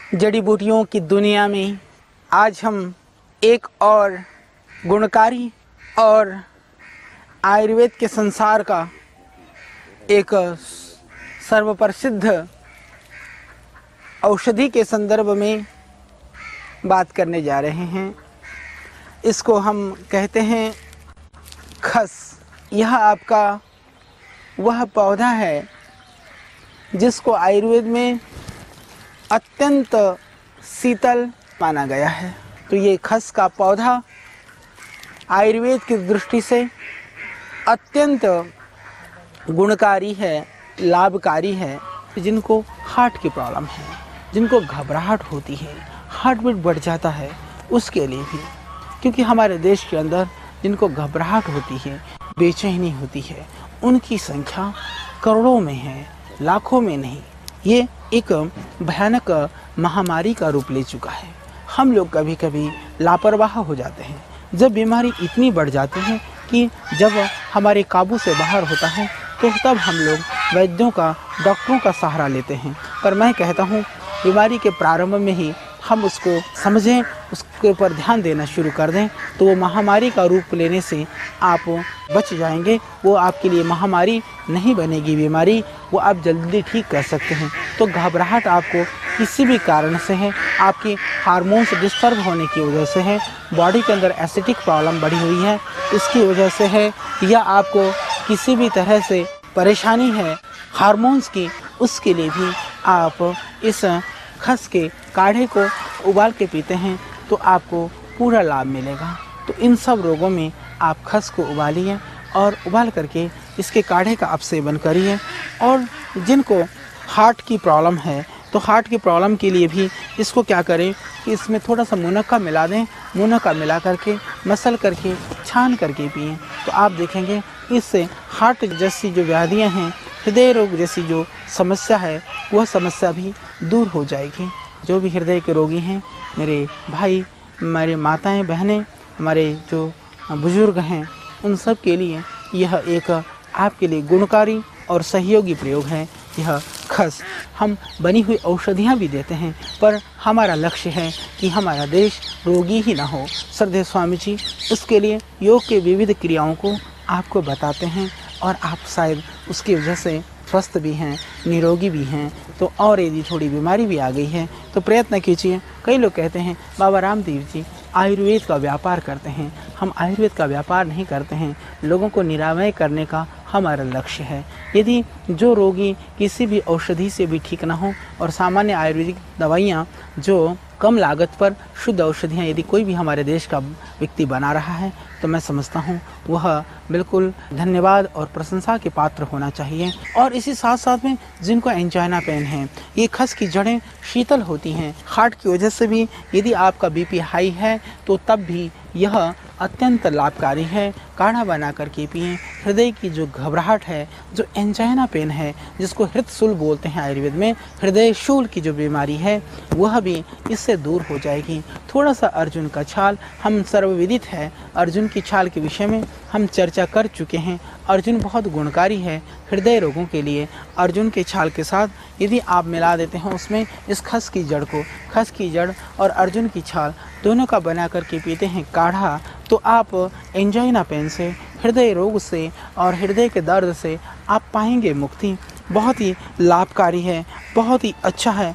जड़ी बूटियों की दुनिया में आज हम एक और गुणकारी और आयुर्वेद के संसार का एक सर्वप्रसिद्ध औषधि के संदर्भ में बात करने जा रहे हैं। इसको हम कहते हैं खस। यह आपका वह पौधा है जिसको आयुर्वेद में अत्यंत शीतल माना गया है। तो ये खस का पौधा आयुर्वेद की दृष्टि से अत्यंत गुणकारी है, लाभकारी है। जिनको हार्ट की प्रॉब्लम है, जिनको घबराहट होती है, हार्ट बीट बढ़ जाता है, उसके लिए भी, क्योंकि हमारे देश के अंदर जिनको घबराहट होती है, बेचैनी होती है, उनकी संख्या करोड़ों में है, लाखों में नहीं। ये एक भयानक महामारी का रूप ले चुका है। हम लोग कभी कभी लापरवाह हो जाते हैं। जब बीमारी इतनी बढ़ जाती है कि जब हमारे काबू से बाहर होता है तो तब हम लोग वैद्यों का, डॉक्टरों का सहारा लेते हैं। पर मैं कहता हूँ बीमारी के प्रारंभ में ही हम उसको समझें, उसके ऊपर ध्यान देना शुरू कर दें तो वो महामारी का रूप लेने से आप बच जाएंगे। वो आपके लिए महामारी नहीं बनेगी बीमारी, वो आप जल्दी ठीक कर सकते हैं। तो घबराहट आपको किसी भी कारण से है, आपकी हार्मोन्स डिस्टर्ब होने की वजह से है, बॉडी के अंदर एसिडिक प्रॉब्लम बढ़ी हुई है इसकी वजह से है, या आपको किसी भी तरह से परेशानी है हार्मोन्स की, उसके लिए भी आप इस खस के काढ़े को उबाल के पीते हैं तो आपको पूरा लाभ मिलेगा। तो इन सब रोगों में आप खस को उबालिए और उबाल करके इसके काढ़े का आप सेवन करिए। और जिनको हार्ट की प्रॉब्लम है तो हार्ट की प्रॉब्लम के लिए भी इसको क्या करें कि इसमें थोड़ा सा मुनक्का मिला दें। मुनक्का मिला करके मसल करके छान करके पिएं तो आप देखेंगे इससे हार्ट जैसी जो व्याधियां हैं, हृदय रोग जैसी जो समस्या है, वह समस्या भी दूर हो जाएगी। जो भी हृदय के रोगी हैं, मेरे भाई, मेरे माताएं, बहनें, हमारे जो बुजुर्ग हैं, उन सब के लिए यह एक आपके लिए गुणकारी और सहयोगी प्रयोग है। यह खस हम बनी हुई औषधियाँ भी देते हैं, पर हमारा लक्ष्य है कि हमारा देश रोगी ही ना हो। श्रद्धेय स्वामी जी उसके लिए योग के विविध क्रियाओं को आपको बताते हैं और आप शायद उसकी वजह से स्वस्थ भी हैं, निरोगी भी हैं। तो और यदि थोड़ी बीमारी भी आ गई है तो प्रयत्न कीजिए। कई लोग कहते हैं बाबा रामदेव जी आयुर्वेद का व्यापार करते हैं। हम आयुर्वेद का व्यापार नहीं करते हैं, लोगों को निरामय करने का हमारा लक्ष्य है। यदि जो रोगी किसी भी औषधि से भी ठीक ना हो और सामान्य आयुर्वेदिक दवाइयाँ जो कम लागत पर शुद्ध औषधियाँ यदि कोई भी हमारे देश का व्यक्ति बना रहा है तो मैं समझता हूँ वह बिल्कुल धन्यवाद और प्रशंसा के पात्र होना चाहिए। और इसी साथ साथ में जिनको एंजाइना पेन है, ये खस की जड़ें शीतल होती हैं। हार्ट की वजह से भी यदि आपका बीपी हाई है तो तब भी यह अत्यंत लाभकारी है। काढ़ा बना करके पिएं। हृदय की जो घबराहट है, जो एंजाइना पेन है, जिसको हृदयशूल बोलते हैं आयुर्वेद में, हृदय शूल की जो बीमारी है वह भी इससे दूर हो जाएगी। थोड़ा सा अर्जुन का छाल, हम सर्वविदित है अर्जुन की छाल के विषय में हम चर्चा कर चुके हैं। अर्जुन बहुत गुणकारी है हृदय रोगों के लिए। अर्जुन के छाल के साथ यदि आप मिला देते हैं उसमें इस खस की जड़ को, खस की जड़ और अर्जुन की छाल दोनों का बना करके पीते हैं काढ़ा, तो आप एंजाइना पेन से, हृदय रोग से और हृदय के दर्द से आप पाएंगे मुक्ति। बहुत ही लाभकारी है, बहुत ही अच्छा है।